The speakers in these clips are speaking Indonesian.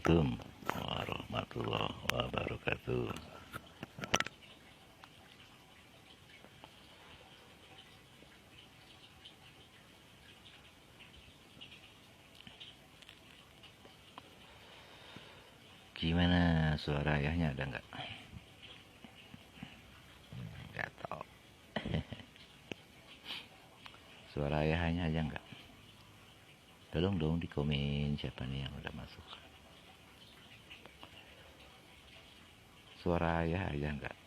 Assalamualaikum warahmatullahi wabarakatuh. Gimana suara ayahnya, ada nggak? Nggak tahu. Suara ayahnya aja nggak? Tolong dong di komen siapa nih yang udah masuk. Suara ayah aja nggak?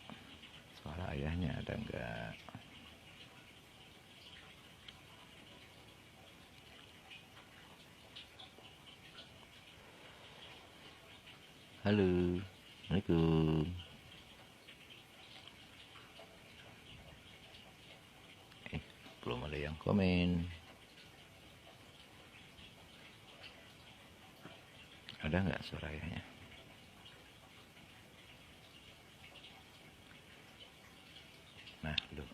Suara ayahnya ada nggak? Halo, Assalamualaikum. Belum ada yang komen. Ada nggak suara ayahnya? Nah, lu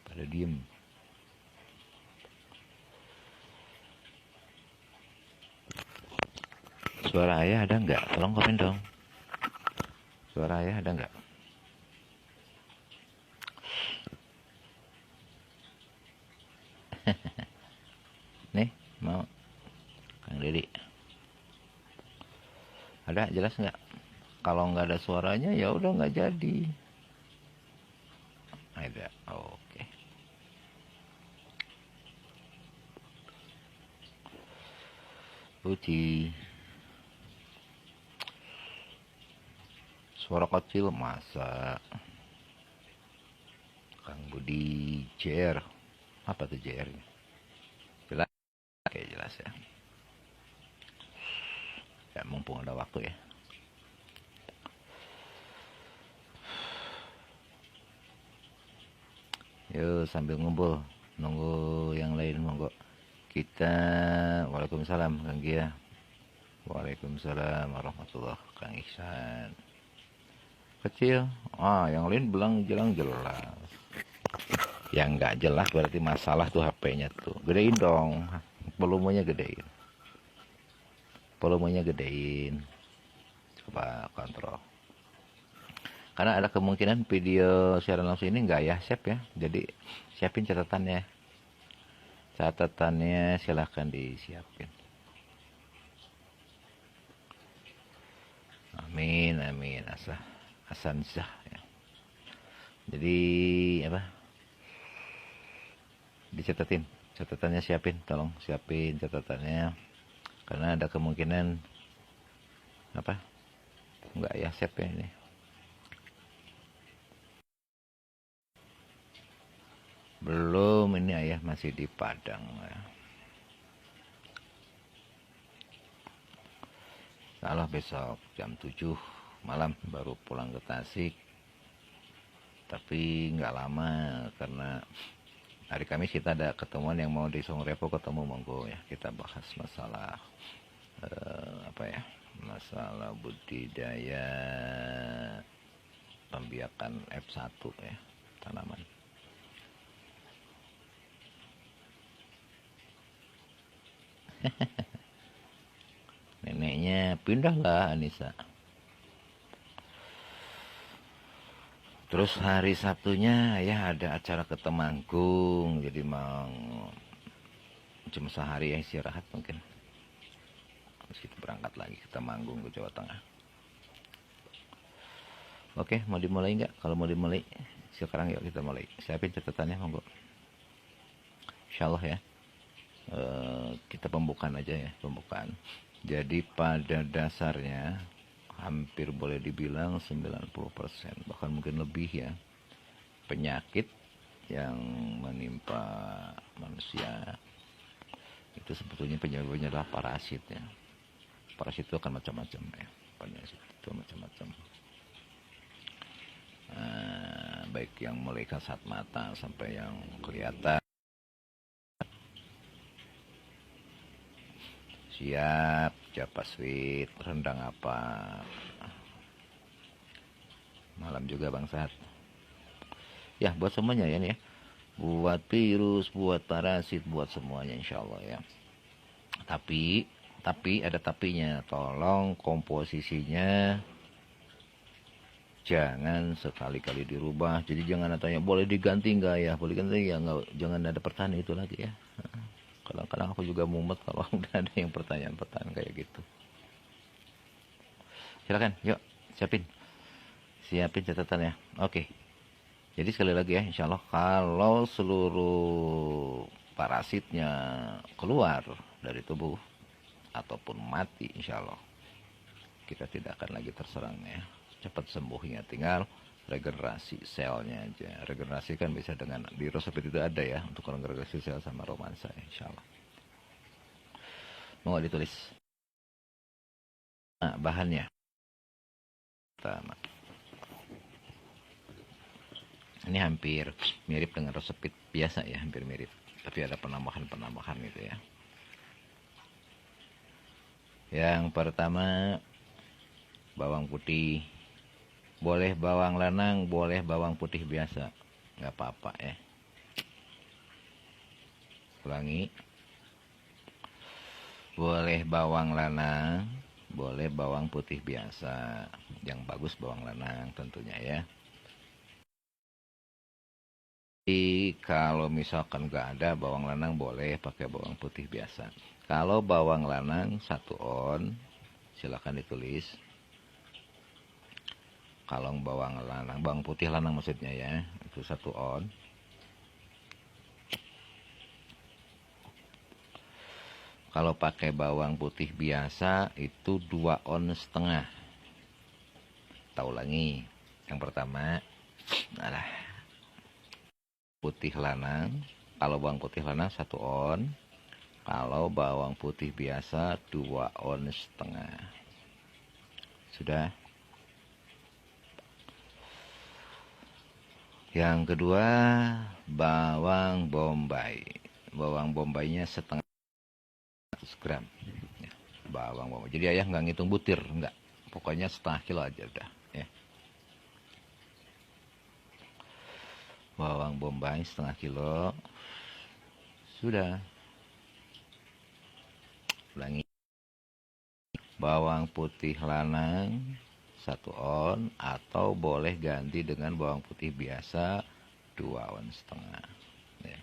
pada diem. Suara ayah ada nggak? Tolong komen dong. Suara ayah ada nggak? Nih, mau Kang Dedi. Ada jelas nggak? Kalau nggak ada suaranya ya udah nggak jadi. Ada, oke. Uci. Suara kecil masa. Kang Budi JR. Apa tuh JR? Jelas? Oke, jelas ya. Ya, mumpung ada waktu ya. Yuk sambil ngumpul, nunggu yang lain monggo. Kita Waalaikumsalam Kang Gia. Waalaikumsalam warahmatullahi Kang Ihsan. Kecil. Yang lain bilang jelas. Yang nggak jelas berarti masalah tuh HP-nya tuh. Gedein dong. Volumenya gedein. Coba kontrol. Karena ada kemungkinan video siaran langsung ini nggak ya save ya. Jadi siapin catatannya. Silahkan disiapin. Amin. Asanzah ya. Jadi apa? Dicatatin. Catatannya siapin. Tolong siapin catatannya. Karena ada kemungkinan apa? Nggak ya save ya ini. Belum, ini ayah masih di Padang ya. Salah besok jam 7 malam baru pulang ke Tasik. Tapi nggak lama karena hari Kamis kita ada ketemuan yang mau di Songrepo, ketemu monggo ya. Kita bahas masalah masalah budidaya pembiakan F1 ya, tanaman. Neneknya pindahlah Anissa. Terus hari Sabtunya ya ada acara ke Temanggung, jadi mau cuma sehari ya istirahat mungkin. Terus kita berangkat lagi ke Temanggung ke Jawa Tengah. Oke, mau dimulai nggak? Kalau mau dimulai, sekarang yuk kita mulai. Siapin catatannya monggo. Insyaallah ya. Kita pembukaan aja ya, pembukaan. Jadi pada dasarnya hampir boleh dibilang 90%, bahkan mungkin lebih ya, penyakit yang menimpa manusia itu sebetulnya penyebabnya adalah parasit ya. Parasit itu akan macam-macam ya, parasit itu macam-macam. Baik yang mulai kasat mata sampai yang kelihatan. Siap, Japa Sweet, rendang apa? Malam juga Bang Sahat. Ya, buat semuanya ya nih ya. Buat virus, buat parasit, buat semuanya insya Allah ya. Tapi Tapi ada tapinya, tolong komposisinya jangan sekali-kali dirubah. Jadi jangan tanya boleh diganti nggak ya, boleh ganti ya nggak, jangan ada pertanyaan itu lagi ya. Kadang-kadang aku juga mumet kalau udah ada yang pertanyaan-pertanyaan kayak gitu. Silakan, yuk siapin catatannya. Oke. Jadi sekali lagi ya, insya Allah kalau seluruh parasitnya keluar dari tubuh ataupun mati, insya Allah kita tidak akan lagi terserang ya. Cepat sembuhnya, tinggal regenerasi selnya aja. Regenerasi kan bisa dengan di resepit itu ada ya untuk regenerasi sel sama romansa, insya Allah. Mau ditulis bahannya. Pertama, ini hampir mirip dengan resepit biasa ya, hampir mirip, tapi ada penambahan gitu ya. Yang pertama, bawang putih. Boleh bawang lanang, boleh bawang putih biasa, nggak apa-apa ya. Ulangi, boleh bawang lanang, boleh bawang putih biasa. Yang bagus bawang lanang tentunya ya. Jadi kalau misalkan nggak ada bawang lanang, boleh pakai bawang putih biasa. Kalau bawang lanang 1 on, silakan ditulis. Kalau bawang lanang, bawang putih lanang maksudnya ya, itu 1 on. Kalau pakai bawang putih biasa itu 2 on setengah. Kita ulangi. Yang pertama, putih lanang. Kalau bawang putih lanang 1 on. Kalau bawang putih biasa 2 on setengah. Sudah. Yang kedua, bawang bombay. Bawang bombaynya setengah 100 gram. Bawang bombay. Jadi ayah nggak ngitung butir, nggak. Pokoknya setengah kilo aja udah. Ya. Bawang bombay setengah kilo. Sudah. Ulangi. Bawang putih lanang 1 on, atau boleh ganti dengan bawang putih biasa 2 on setengah. Ya.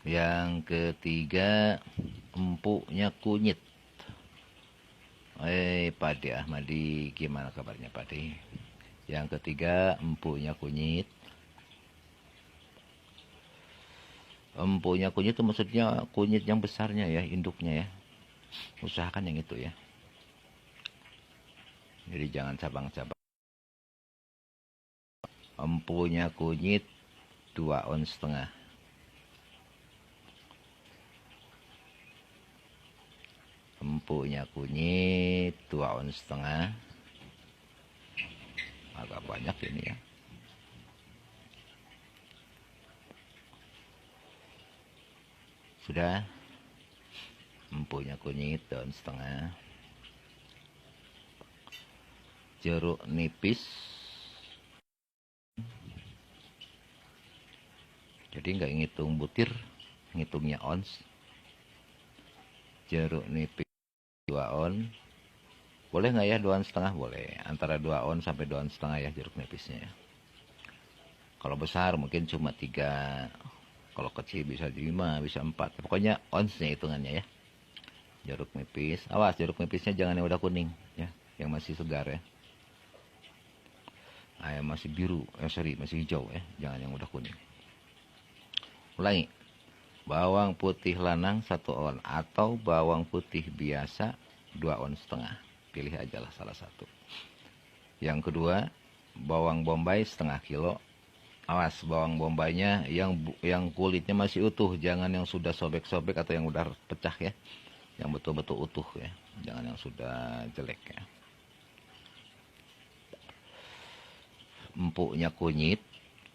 Yang ketiga, empuknya kunyit. Pak De Ahmadi, gimana kabarnya Pak De? Yang ketiga, empuknya kunyit. Empuknya kunyit itu maksudnya kunyit yang besarnya ya, induknya ya. Usahakan yang itu ya. Jadi jangan cabang-cabang. Empuknya kunyit 2 on setengah. Empuknya kunyit 2 on setengah. Agak banyak ini ya. Sudah. Empuknya kunyit 2 on setengah. Jeruk nipis. Jadi nggak ngitung butir, ngitungnya ons. Jeruk nipis 2 on. Boleh nggak ya 2 on setengah? Boleh. Antara 2 on sampai 2 on setengah ya jeruk nipisnya. Kalau besar mungkin cuma 3. Kalau kecil bisa 5, bisa 4. Pokoknya onsnya hitungannya ya. Jeruk nipis. Awas jeruk nipisnya jangan yang udah kuning ya, yang masih segar ya. Yang masih biru, masih hijau ya, jangan yang udah kuning. Ulangi. Bawang putih lanang 1 on, atau bawang putih biasa 2 on setengah. Pilih aja lah salah satu. Yang kedua, bawang bombay setengah kilo. Awas bawang bombaynya yang kulitnya masih utuh, jangan yang sudah sobek-sobek atau yang udah pecah ya. Yang betul-betul utuh ya, jangan yang sudah jelek ya. Empuknya kunyit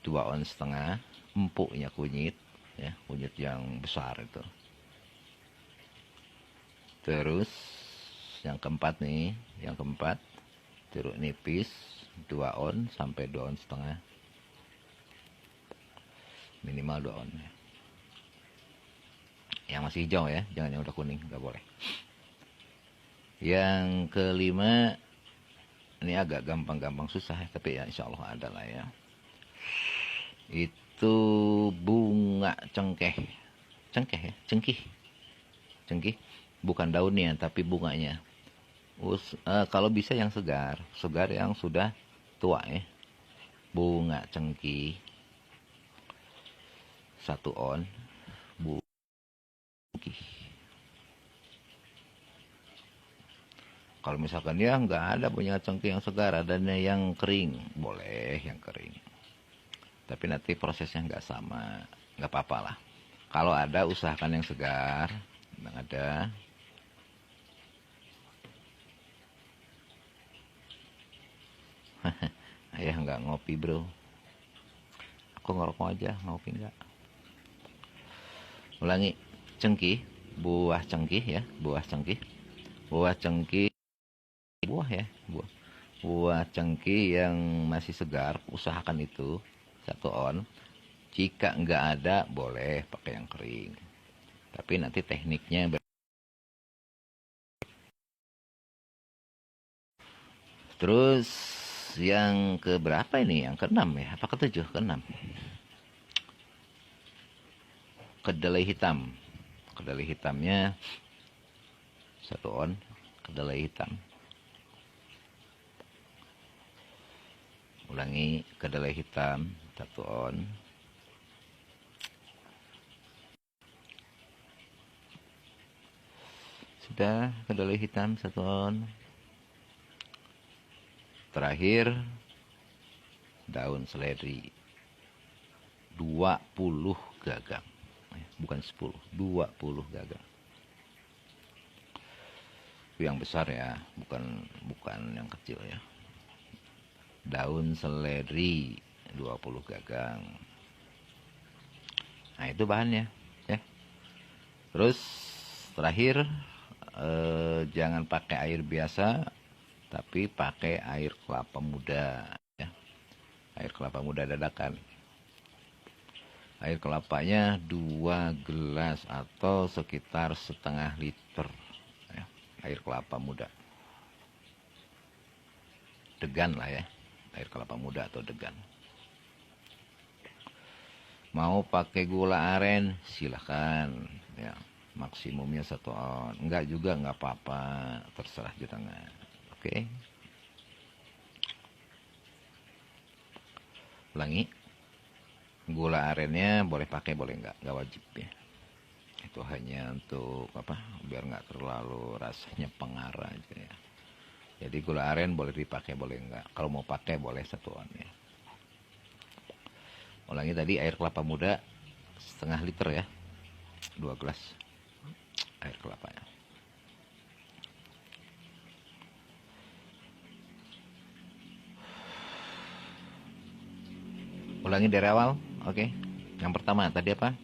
2 on setengah. Empuknya kunyit ya, kunyit yang besar itu. Terus yang keempat nih, jeruk nipis 2 on sampai 2 on setengah. Minimal 2 on ya. Yang masih hijau ya, jangan yang udah kuning, nggak boleh. Yang kelima, ini agak gampang-gampang susah ya, tapi ya insya Allah ada lah ya. Itu bunga cengkeh. Cengkeh ya, cengkih. Cengkih, bukan daunnya tapi bunganya. Kalau bisa yang segar, segar yang sudah tua ya. Bunga cengkih 1 on. Cengkih. Kalau misalkan ya nggak ada bunga cengkih yang segar, adanya yang kering, boleh yang kering. Tapi nanti prosesnya nggak sama, nggak apa-apa lah. Kalau ada usahakan yang segar, yang ada. Ayah nggak ngopi bro, aku ngerokok aja, ngopi nggak. Ulangi, cengkih, buah cengkih ya, buah cengkih, buah cengkih, buah ya, buah cengkih yang masih segar, usahakan itu 1 on. Jika nggak ada, boleh pakai yang kering. Tapi nanti tekniknya. Terus yang ke berapa ini? Yang ke-6 ya? Apa ke-7? Ke-6. Kedelai hitam. Kedelai hitamnya 1 on. Kedelai hitam. Ulangi, kedelai hitam 1 on. Sudah, kedelai hitam 1 on. Terakhir, daun seledri 20 gagang. Bukan 10, 20 gagang. Yang besar ya, bukan yang kecil ya. Daun seledri 20 gagang. Nah, itu bahannya ya. Terus terakhir, jangan pakai air biasa, tapi pakai air kelapa muda ya. Air kelapa muda dadakan. Air kelapanya 2 gelas atau sekitar setengah liter ya. Air kelapa muda degan lah ya, air kelapa muda atau degan. Mau pakai gula aren silahkan ya, maksimumnya 1 on. Enggak juga nggak apa-apa, terserah jenengan. Oke. Ulangi, gula arennya boleh pakai boleh nggak wajib ya. Itu hanya untuk apa, biar nggak terlalu rasanya pengarah aja ya. Jadi gula aren boleh dipakai boleh nggak, kalau mau pakai boleh 1 on ya. Ulangi tadi, air kelapa muda setengah liter ya, 2 gelas air kelapanya. Ulangi dari awal, oke. Yang pertama tadi apa?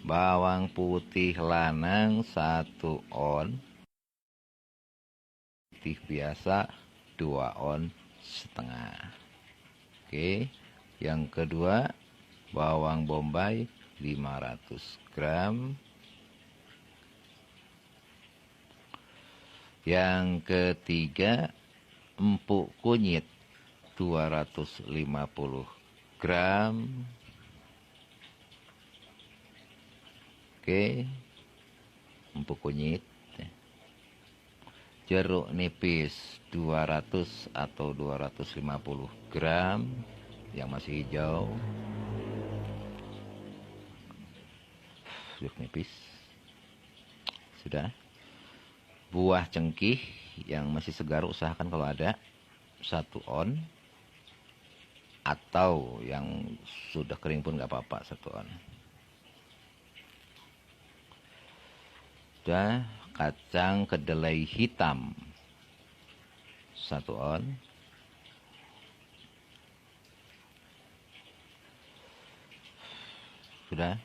Bawang putih lanang 1 on. Putih biasa 2 on setengah. Oke. Yang kedua, bawang bombay 500 gram. Yang ketiga, empuk kunyit 250 gram. Oke, empuk kunyit. Jeruk nipis 200 atau 250 gram yang masih hijau. Jeruk nipis sudah. Buah cengkih yang masih segar usahakan kalau ada 1 on, atau yang sudah kering pun nggak apa-apa 1 on. Sudah. Kacang kedelai hitam 1 on. Sudah.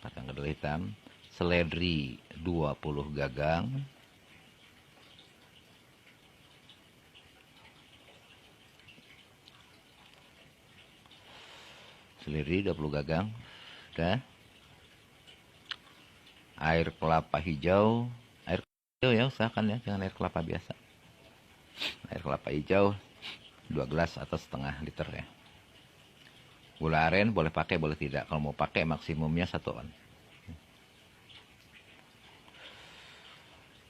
Kacang kedelai hitam. Seledri 20 gagang. Seledri 20 gagang. Sudah. air kelapa hijau. Air hijau ya, usahakan ya, jangan air kelapa biasa. Air kelapa hijau 2 gelas atau setengah liter ya. Gula aren boleh pakai, boleh tidak. Kalau mau pakai maksimumnya 1 on.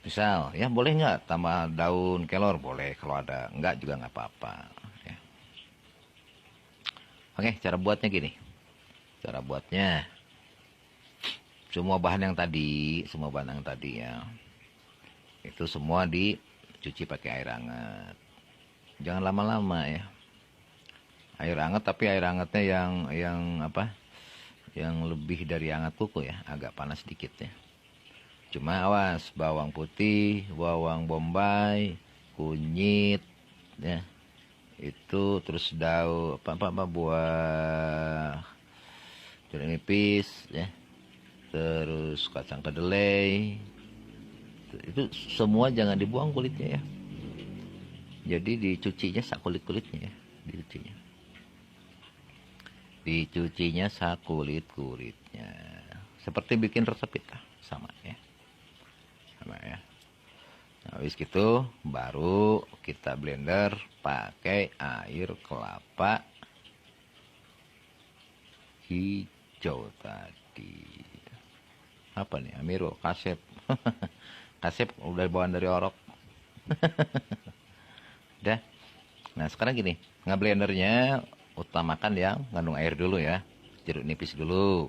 Misal, ya boleh nggak tambah daun kelor? Boleh, kalau ada. Nggak juga nggak apa-apa. Ya. Oke, cara buatnya gini. Cara buatnya, semua bahan yang tadi ya, itu semua dicuci pakai air hangat. Jangan lama-lama ya. Air hangat, tapi air hangatnya yang apa? Yang lebih dari hangat kuku ya, agak panas sedikit ya. Cuma awas, bawang putih, bawang bombay, kunyit, ya. Itu terus daun apa buah jeruk nipis, ya. Terus kacang kedelai. Itu semua jangan dibuang kulitnya ya. Jadi dicucinya sak kulit-kulitnya ya, dicucinya. Dicucinya sak kulit-kulitnya. Seperti bikin resep kita, sama ya. Ya. Nah, habis gitu baru kita blender pakai air kelapa hijau tadi. Apa nih? Amiro, kasep. Kasep udah bawaan dari orok. Udah. Nah, sekarang gini, ngeblendernya utamakan yang ngandung air dulu ya. Jeruk nipis dulu.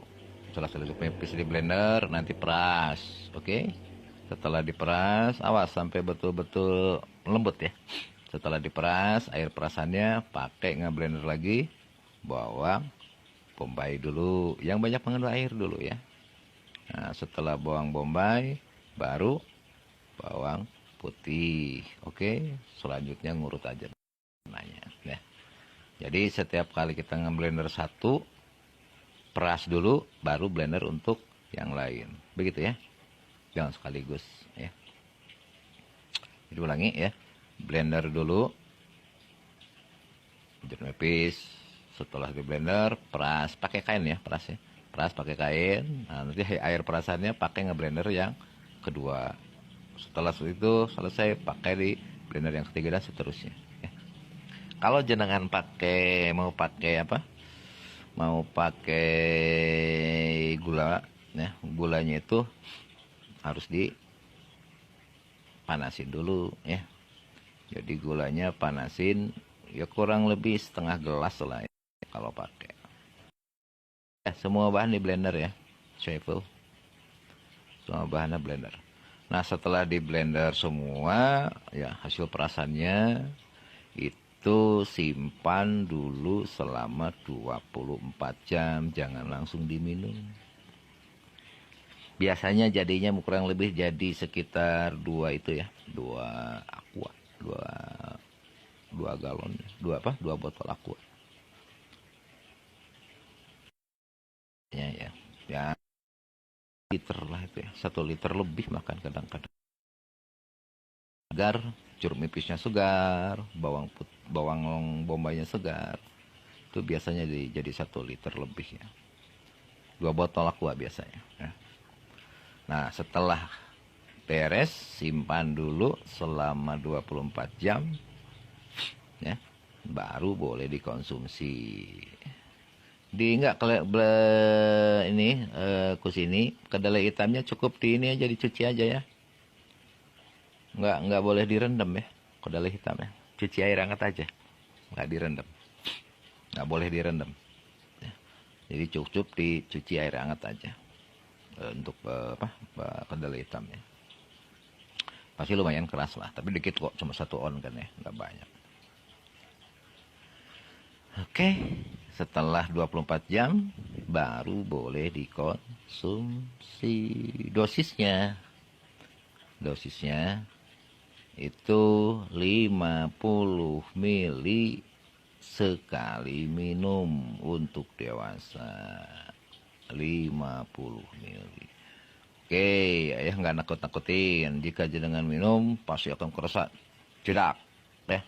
Setelah jeruk nipis di blender, nanti peras. Oke? Setelah diperas, awas sampai betul-betul lembut ya. Setelah diperas, air perasannya pakai ngeblender lagi. Bawang bombay dulu, yang banyak mengandung air dulu ya. Nah, setelah bawang bombay, baru bawang putih. Oke, selanjutnya ngurut aja nanya ya. Jadi setiap kali kita ngeblender satu, peras dulu, baru blender untuk yang lain. Begitu ya. Jangan sekaligus ya. Jadi ulangi ya. Blender dulu jeruk nipis, setelah di blender peras pakai kain ya, peras ya. Peras pakai kain. Nah, nanti air perasannya pakai ngeblender yang kedua. Setelah itu selesai, pakai di blender yang ketiga dan seterusnya ya. Kalau jenengan mau pakai apa? Mau pakai gula ya. Gulanya itu harus dipanasin dulu ya. Jadi gulanya panasin ya kurang lebih setengah gelas lah ya, kalau pakai. Ya, semua bahan di blender ya. Shuffle. Semua bahannya blender. Nah, setelah di blender semua ya, hasil perasannya itu simpan dulu selama 24 jam, jangan langsung diminum. Biasanya jadinya kurang lebih jadi sekitar 2 itu ya, 2 aqua, 2 galon, 2 botol aqua. Ya, ya liter lah itu ya, 1 liter lebih makan kadang-kadang. Segar, jeruk nipisnya segar, bawang bombaynya segar. Itu biasanya jadi 1 liter lebih ya. 2 botol aqua biasanya ya. Nah, setelah beres, simpan dulu selama 24 jam ya, baru boleh dikonsumsi. Kusini kedelai hitamnya cukup di ini aja, dicuci aja ya. Nggak boleh direndam ya kedelai hitamnya. Cuci air hangat aja, nggak direndam. Nggak boleh direndam ya. Jadi cukup dicuci air hangat aja untuk kedelai hitamnya. Pasti lumayan keras lah, tapi dikit kok, cuma 1 on kan ya, nggak banyak. Oke, setelah 24 jam baru boleh dikonsumsi. Dosisnya itu 50 mili sekali minum untuk dewasa. 50 mili. Oke, ayah nggak nakut-nakutin. Jika jenengan minum pasti akan kerasa cedak ya.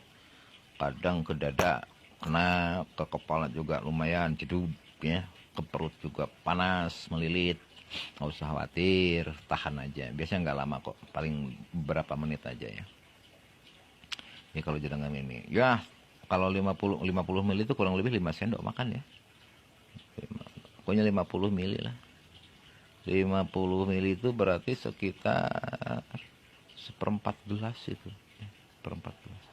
Kadang ke dada, kena ke kepala juga lumayan jeduk ya, ke perut juga panas melilit Nggak usah khawatir, tahan aja. Biasanya nggak lama kok, paling beberapa menit aja ya. Ini kalau jadangan ini, ya kalau 50 mili itu kurang lebih 5 sendok makan ya. Pokoknya 50 mili lah. 50 mili itu berarti sekitar seperempat gelas itu. Seperempat gelas.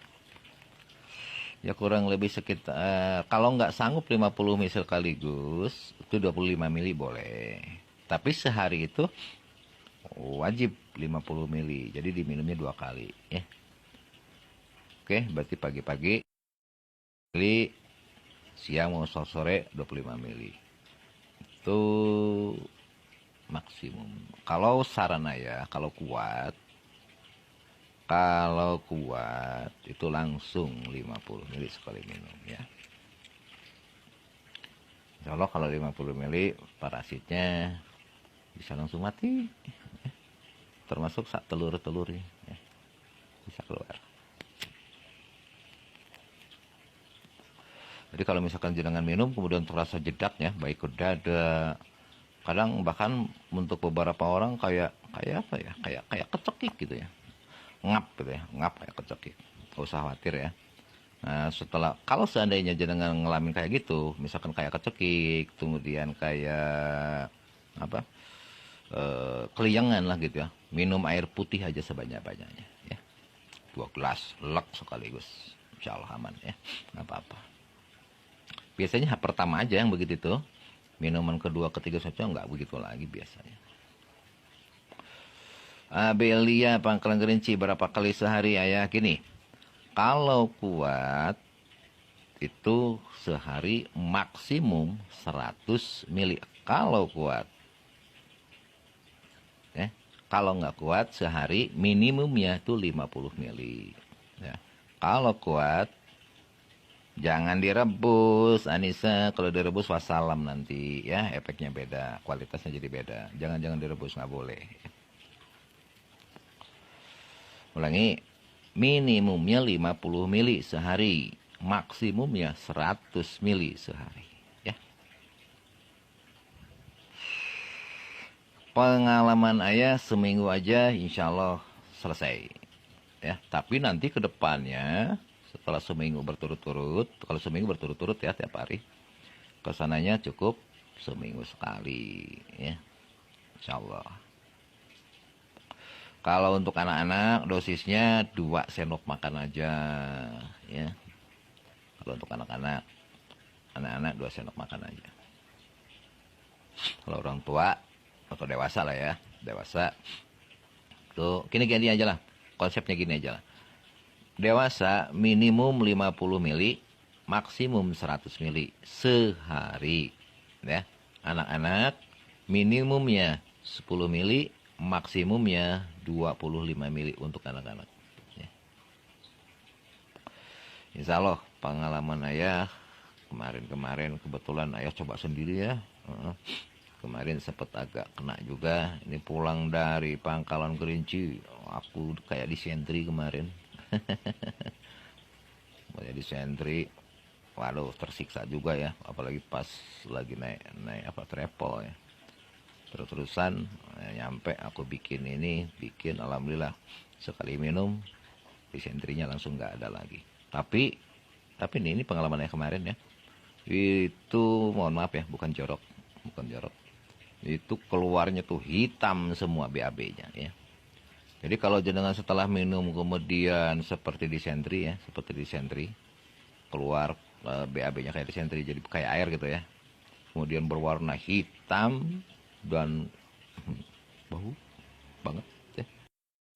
Ya kurang lebih sekitar, kalau nggak sanggup 50 mili sekaligus, itu 25 mili boleh. Tapi sehari itu wajib 50 mili. Jadi diminumnya 2 kali ya. Oke, berarti pagi-pagi mili, siang mau sore 25 mili. Itu maksimum. Kalau saran ya, kalau kuat itu langsung 50 mili sekali minum ya. Insya Allah kalau 50 mili parasitnya bisa langsung mati. Termasuk saat telur-telurnya ya, bisa keluar. Jadi kalau misalkan jenengan minum kemudian terasa jedaknya, baik ke dada, kadang bahkan untuk beberapa orang kayak apa ya, kayak kecekik gitu ya, ngap gitu ya, ngap kayak kecekik. Gak usah khawatir ya. Nah setelah, kalau seandainya jenengan ngalamin kayak gitu, misalkan kayak kecekik, kemudian kayak apa, keliangan lah gitu ya, minum air putih aja sebanyak-banyaknya ya, 2 gelas lek sekaligus, insya Allah aman ya, nggak apa-apa. Biasanya pertama aja yang begitu tuh, minuman kedua ketiga saja nggak begitu lagi biasanya. Abelia Pangkalan Kerinci, berapa kali sehari ayah? Gini, kalau kuat itu sehari maksimum 100 mili. Kalau kuat ya. Kalau nggak kuat sehari minimumnya tuh 50 mili ya. Kalau kuat jangan direbus Anissa, kalau direbus wassalam nanti ya, efeknya beda, kualitasnya jadi beda. Jangan direbus, nggak boleh. Ulangi, minimumnya 50 mili sehari, maksimumnya 100 mili sehari ya. Pengalaman ayah seminggu aja insya Allah selesai ya. Tapi nanti ke depannya setelah seminggu berturut-turut, kalau seminggu berturut-turut ya tiap hari, kesananya cukup seminggu sekali ya, insya Allah. Kalau untuk anak-anak dosisnya 2 sendok makan aja ya. Kalau untuk anak-anak 2 sendok makan aja. Kalau orang tua atau dewasa lah ya, dewasa tuh gini aja lah, konsepnya gini aja lah. Dewasa minimum 50 mili, maksimum 100 mili sehari ya. Anak-anak minimumnya 10 mili, maksimumnya 25 mili untuk anak-anak ya. Insya Allah pengalaman ayah kemarin kebetulan ayah coba sendiri ya. Kemarin sempat agak kena juga. Ini pulang dari Pangkalan Kerinci, aku kayak disentri kemarin. Kayak disentri, waduh tersiksa juga ya, apalagi pas lagi naik travel ya. Terus-terusan nyampe aku bikin alhamdulillah sekali minum disentrinya langsung nggak ada lagi. Tapi ini pengalaman yang kemarin ya, itu mohon maaf ya, bukan jorok, itu keluarnya tuh hitam semua BAB-nya ya. Jadi kalau jenengan setelah minum kemudian seperti disentri keluar BAB-nya kayak disentri, jadi kayak air gitu ya, kemudian berwarna hitam dan bau banget ya,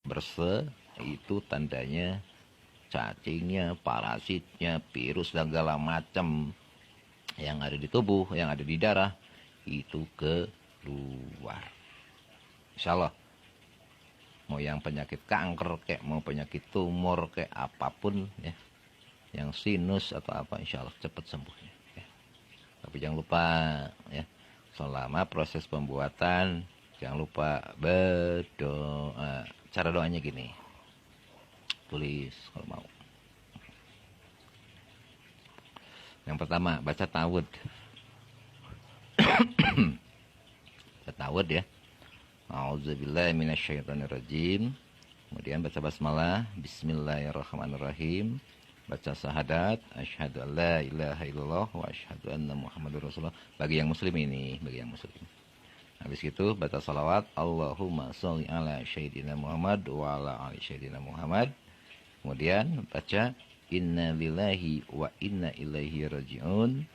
berse, itu tandanya cacingnya, parasitnya, virus dan segala macam yang ada di tubuh, yang ada di darah itu keluar. Insya Allah mau yang penyakit kanker kayak mau penyakit tumor kayak apapun ya, yang sinus atau apa, insya Allah cepat sembuhnya ya. Tapi jangan lupa ya, selama proses pembuatan jangan lupa berdoa. Cara doanya gini, tulis kalau mau. Yang pertama baca tawud. ta'awud ya. A'udzubillahi minasyaitonirrajim. Kemudian baca basmalah, bismillahirrahmanirrahim. Baca syahadat, asyhadu an la ilaha illallah wa asyhadu anna muhammadur rasulullah. Bagi yang muslim ini, bagi yang muslim. Habis itu baca salawat, Allahumma sholli ala sayyidina Muhammad wa ala ali sayyidina Muhammad. Kemudian baca inna lillahi wa inna ilaihi raji'un.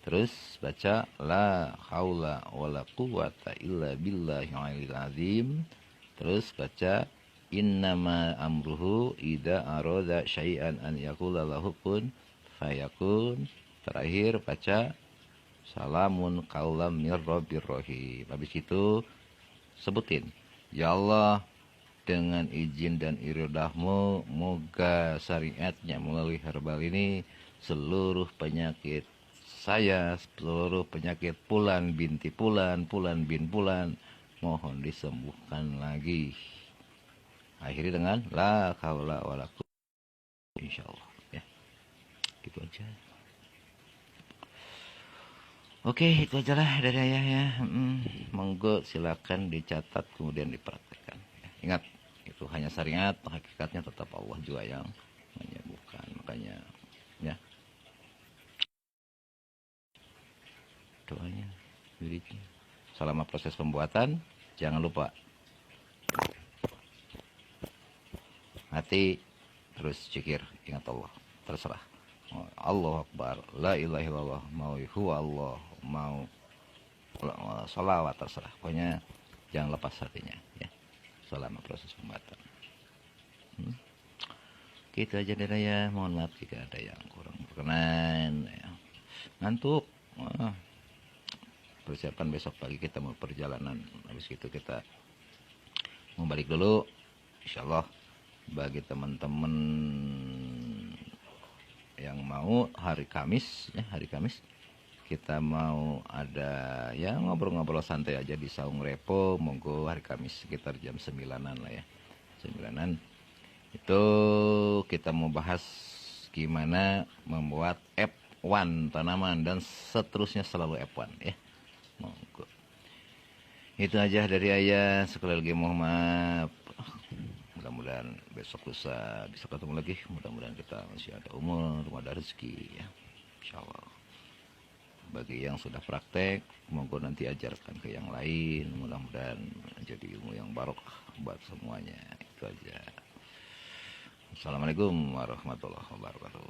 Terus baca la haula wala quwata illa billahil aliyil azim. Terus baca innama amruhu idza arada syai'an an yaqula lahu kun fayakun. Terakhir baca salamun qaulam mir rabbir rahim. Habis itu sebutin, ya Allah, dengan izin dan iridahmu, moga syariatnya melalui herbal ini seluruh penyakit saya, seluruh penyakit Pulan binti Pulan, Pulan bin Pulan, mohon disembuhkan lagi. Akhiri dengan la haula wala quwwata insyaallah ya. Gitu aja. Oke, itu aja lah dari ayah ya. Monggo silakan dicatat kemudian dipraktekkan. Ingat, itu hanya syariat, hakikatnya tetap Allah juga yang menyembuhkan. Makanya ya, doanya, wiridnya. Selama proses pembuatan, jangan lupa hati terus zikir, ingat Allah, terserah. Allahu Akbar, la ilaha illallah, mau huwa Allah, mau sholawat, terserah. Pokoknya jangan lepas hatinya ya, selama proses pembuatan. Gitu aja deh ya, mohon maaf jika ada yang kurang berkenan ya. Ngantuk. Persiapan besok pagi kita mau perjalanan. Habis itu kita mau balik dulu. Insyaallah bagi teman-teman yang mau hari Kamis ya, hari Kamis kita mau ada ya ngobrol-ngobrol santai aja di Saung Repo. Monggo hari Kamis sekitar jam 9-an lah ya. 9-an. Itu kita mau bahas gimana membuat F1 tanaman dan seterusnya selalu F1 ya. Monggo. Itu aja dari ayah. Sekali lagi mohon maaf. Mudah-mudahan besok lusa bisa ketemu lagi. Mudah-mudahan kita masih ada umur, ada rezeki ya. Insyaallah. Bagi yang sudah praktek, monggo nanti ajarkan ke yang lain. Mudah-mudahan jadi ilmu yang barokah buat semuanya. Itu aja. Assalamualaikum warahmatullahi wabarakatuh.